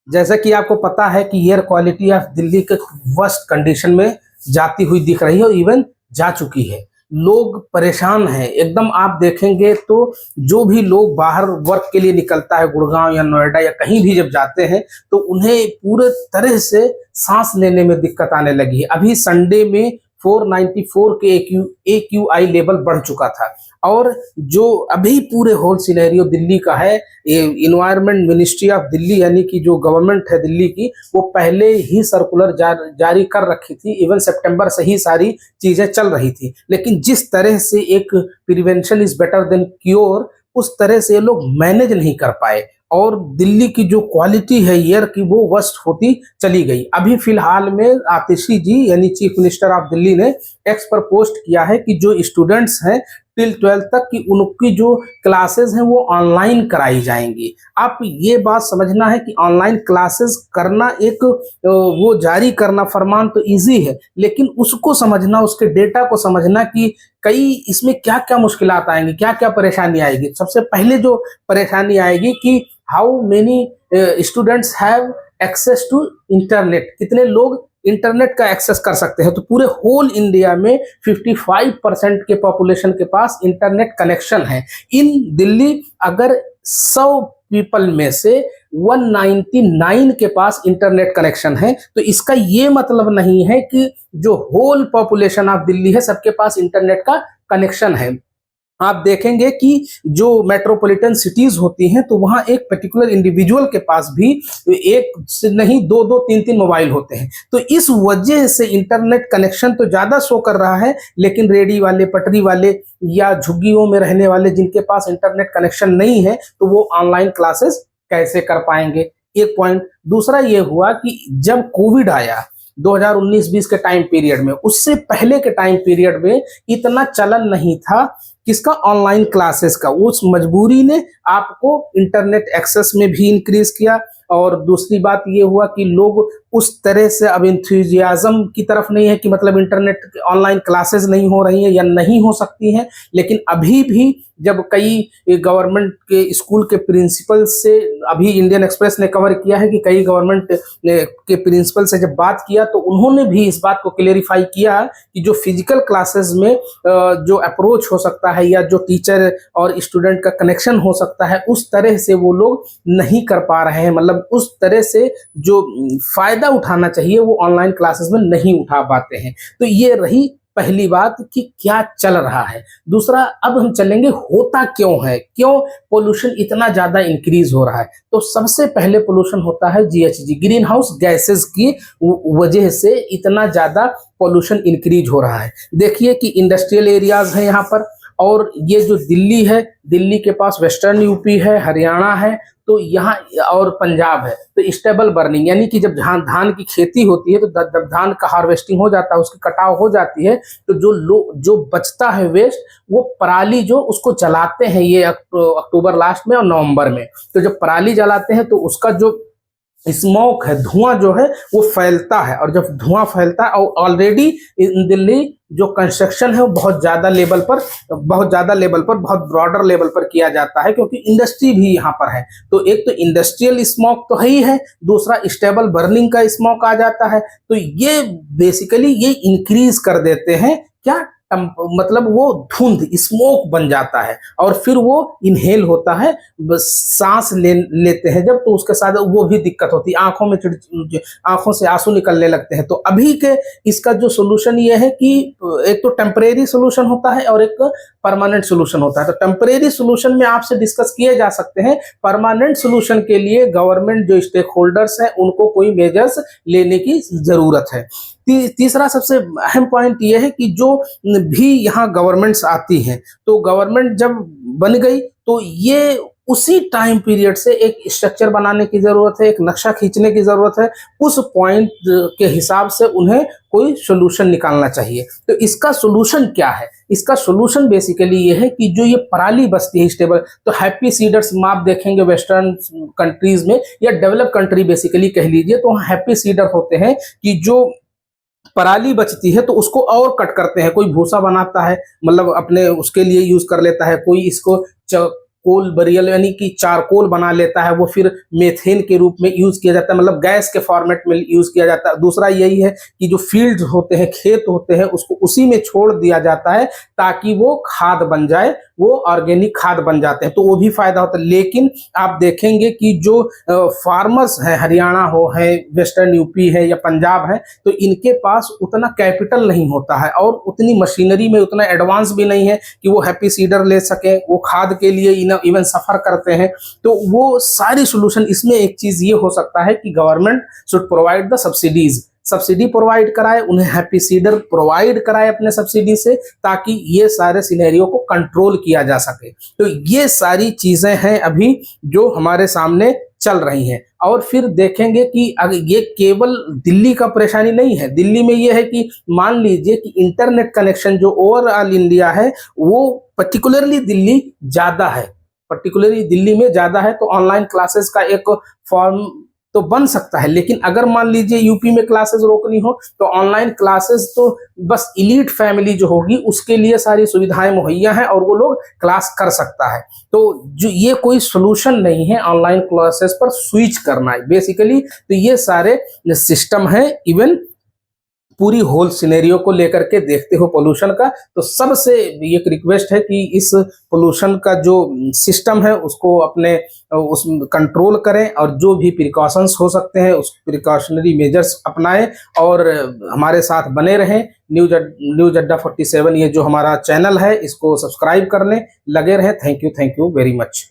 जैसा कि आपको पता है कि एयर क्वालिटी ऑफ दिल्ली के वर्स्ट कंडीशन में जाती हुई दिख रही है और इवन जा चुकी है। लोग परेशान हैं एकदम। आप देखेंगे तो जो भी लोग बाहर वर्क के लिए निकलता है, गुड़गांव या नोएडा या कहीं भी जब जाते हैं, तो उन्हें पूरे तरह से सांस लेने में दिक्कत आने लगी है। अभी संडे में 494 के AQI लेवल बढ़ चुका था। और जो अभी पूरे होल सिनेरियो दिल्ली का है, इन्वायरमेंट मिनिस्ट्री ऑफ दिल्ली यानी कि जो गवर्नमेंट है दिल्ली की, वो पहले ही सर्कुलर जारी कर रखी थी। इवन सितंबर से ही सारी चीजें चल रही थी, लेकिन जिस तरह से एक prevention is better than cure, उस तरह से ये लोग मैनेज नहीं कर पाए और दिल्ली की जो क्वालिटी है एयर की वो वर्स्ट होती चली गई। अभी फिलहाल में आतिशी जी यानी चीफ मिनिस्टर ऑफ दिल्ली ने एक्स पर पोस्ट किया है कि जो स्टूडेंट्स हैं टिल 12th तक की, उनकी जो क्लासेस हैं वो ऑनलाइन कराई जाएंगी। आप ये बात समझना है कि ऑनलाइन क्लासेस करना एक वो जारी करना फरमान तो इजी है, लेकिन उसको समझना, उसके डेटा को समझना कि कई इसमें क्या क्या मुश्किलात आएंगी, क्या क्या परेशानी आएगी। सबसे पहले जो परेशानी आएगी कि how many students have access to internet, कितने लोग इंटरनेट का एक्सेस कर सकते हैं। तो पूरे होल इंडिया में 55% के पॉपुलेशन के पास इंटरनेट कनेक्शन है। इन दिल्ली अगर 100 पीपल में से 199 के पास इंटरनेट कनेक्शन है, तो इसका ये मतलब नहीं है कि जो होल पॉपुलेशन ऑफ दिल्ली है सबके पास इंटरनेट का कनेक्शन है। आप देखेंगे कि जो मेट्रोपॉलिटन सिटीज होती हैं तो वहां एक पर्टिकुलर इंडिविजुअल के पास भी एक से नहीं दो दो तीन तीन मोबाइल होते हैं। तो इस वजह से इंटरनेट कनेक्शन तो ज्यादा शो कर रहा है, लेकिन रेडी वाले, पटरी वाले या झुग्गियों में रहने वाले जिनके पास इंटरनेट कनेक्शन नहीं है, तो वो ऑनलाइन क्लासेस कैसे कर पाएंगे, एक पॉइंट। दूसरा ये हुआ कि जब कोविड आया 2019-20 के टाइम पीरियड में, उससे पहले के टाइम पीरियड में इतना चलन नहीं था किसका, ऑनलाइन क्लासेस का। उस मजबूरी ने आपको इंटरनेट एक्सेस में भी इंक्रीज किया। और दूसरी बात ये हुआ कि लोग उस तरह से अब इंथुजियाज्म की तरफ नहीं है कि मतलब इंटरनेट ऑनलाइन क्लासेस नहीं हो रही हैं या नहीं हो सकती हैं। लेकिन अभी भी जब कई गवर्नमेंट के स्कूल के प्रिंसिपल से, अभी इंडियन एक्सप्रेस ने कवर किया है कि कई गवर्नमेंट के प्रिंसिपल से जब बात किया तो उन्होंने भी इस बात को क्लेरिफाई किया कि जो फिजिकल क्लासेस में जो अप्रोच हो सकता है या जो टीचर और स्टूडेंट का कनेक्शन हो सकता है, उस तरह से वो लोग नहीं कर पा रहे हैं। मतलब उस तरह से जो फायदा उठाना चाहिए वो ऑनलाइन क्लासेस में नहीं उठा पाते हैं। तो ये रही पहली बात कि क्या चल रहा है। दूसरा, अब हम चलेंगे होता क्यों है, क्यों पोल्यूशन इतना ज्यादा इंक्रीज हो रहा है। तो सबसे पहले पोल्यूशन होता है GHG, ग्रीन हाउस गैसेस की वजह से इतना ज्यादा पोल्यूशन इंक्रीज हो रहा है। देखिए कि इंडस्ट्रियल एरियाज है यहाँ पर, और ये जो दिल्ली है, दिल्ली के पास वेस्टर्न यूपी है, हरियाणा है, तो यहाँ और पंजाब है। तो स्टेबल बर्निंग यानी कि जब धान की खेती होती है तो जब धान का हार्वेस्टिंग हो जाता है, उसकी कटाव हो जाती है, तो जो बचता है वेस्ट, वो पराली जो उसको जलाते हैं, ये अक्टूबर लास्ट में और नवंबर में। तो जब पराली जलाते हैं तो उसका जो स्मोक है, धुआं जो है वो फैलता है। और जब धुआं फैलता है, और ऑलरेडी दिल्ली जो कंस्ट्रक्शन है वो बहुत ज्यादा लेवल पर, बहुत ब्रॉडर लेवल पर किया जाता है, क्योंकि इंडस्ट्री भी यहाँ पर है। तो एक तो इंडस्ट्रियल स्मोक तो है ही है, दूसरा स्टेबल बर्निंग का स्मोक आ जाता है। तो ये बेसिकली ये इंक्रीज कर देते हैं क्या, मतलब वो धुंध स्मोक बन जाता है और फिर वो इनहेल होता है, सांस लेते हैं जब, तो उसके साथ वो भी दिक्कत होती है, आंखों से आंसू निकलने लगते हैं। तो अभी के इसका जो सोल्यूशन ये है कि एक तो टेम्परेरी सोल्यूशन होता है और एक परमानेंट सोल्यूशन होता है। तो टेम्परेरी सोल्यूशन में आपसे डिस्कस किए जा सकते हैं, परमानेंट सोल्यूशन के लिए गवर्नमेंट जो स्टेक होल्डर्स हैं उनको कोई मेजर्स लेने की जरूरत है। तीसरा सबसे अहम पॉइंट यह है कि जो भी यहाँ गवर्नमेंट्स आती हैं, तो गवर्नमेंट जब बन गई तो ये उसी टाइम पीरियड से एक स्ट्रक्चर बनाने की जरूरत है, एक नक्शा खींचने की जरूरत है। उस पॉइंट के हिसाब से उन्हें कोई सोल्यूशन निकालना चाहिए। तो इसका सोल्यूशन क्या है? इसका सोल्यूशन बेसिकली ये है कि जो ये पराली बचती है स्टेबल, तो हैप्पी सीडर्स आप देखेंगे वेस्टर्न कंट्रीज में या डेवलप कंट्री बेसिकली कह लीजिए, तो हैप्पी सीडर होते हैं कि जो पराली बचती है तो उसको और कट करते हैं, कोई भूसा बनाता है, मतलब अपने उसके लिए यूज कर लेता है, कोई इसको कोल बरियल यानी कि चारकोल बना लेता है, वो फिर मेथेन के रूप में यूज किया जाता है, मतलब गैस के फॉर्मेट में यूज किया जाता है। दूसरा यही है कि जो फील्ड होते हैं, खेत होते हैं, उसको उसी में छोड़ दिया जाता है ताकि वो खाद बन जाए, वो ऑर्गेनिक खाद बन जाते हैं, तो वो भी फायदा होता है। लेकिन आप देखेंगे कि जो फार्मर्स हैं, हरियाणा हो है, वेस्टर्न यूपी है या पंजाब है, तो इनके पास उतना कैपिटल नहीं होता है और उतनी मशीनरी में उतना एडवांस भी नहीं है कि वो हैप्पी सीडर ले सकें, वो खाद के लिए इवन सफर करते हैं। तो वो सारी सोल्यूशन इसमें एक चीज ये हो सकता है कि government should provide the subsidies, subsidy provide कराए, उन्हें हैप्पी सीडर प्रोवाइड कराए अपने सब्सिडी से, ताकि ये सारे सिनेरियो को कंट्रोल किया जा सके। तो ये सारी चीजें हैं अभी जो हमारे सामने चल रही हैं। और फिर देखेंगे कि अगर ये केवल दिल्ली का परेशानी नहीं है, दिल्ली में ये है कि मान लीजिए कि इंटरनेट कनेक्शन जो ओवरऑल इंडिया है वो पर्टिकुलरली दिल्ली ज्यादा है, पर्टिकुलरली दिल्ली में ज्यादा है, तो ऑनलाइन क्लासेस का एक फॉर्म तो बन सकता है। लेकिन अगर मान लीजिए यूपी में क्लासेस रोकनी हो तो ऑनलाइन क्लासेस तो बस इलीट फैमिली जो होगी उसके लिए सारी सुविधाएं मुहैया हैं और वो लोग क्लास कर सकता है। तो जो ये कोई सोल्यूशन नहीं है ऑनलाइन क्लासेस पर स्विच करना है बेसिकली। तो ये सारे सिस्टम है, इवन पूरी होल सिनेरियो को लेकर के देखते हो पोल्यूशन का, तो सबसे एक रिक्वेस्ट है कि इस पोल्यूशन का जो सिस्टम है उसको अपने उस कंट्रोल करें और जो भी प्रिकॉशंस हो सकते हैं उस प्रिकॉशनरी मेजर्स अपनाएं और हमारे साथ बने रहें। न्यूज अड्डा 47 ये जो हमारा चैनल है इसको सब्सक्राइब करने लगे रहें। Thank you very much.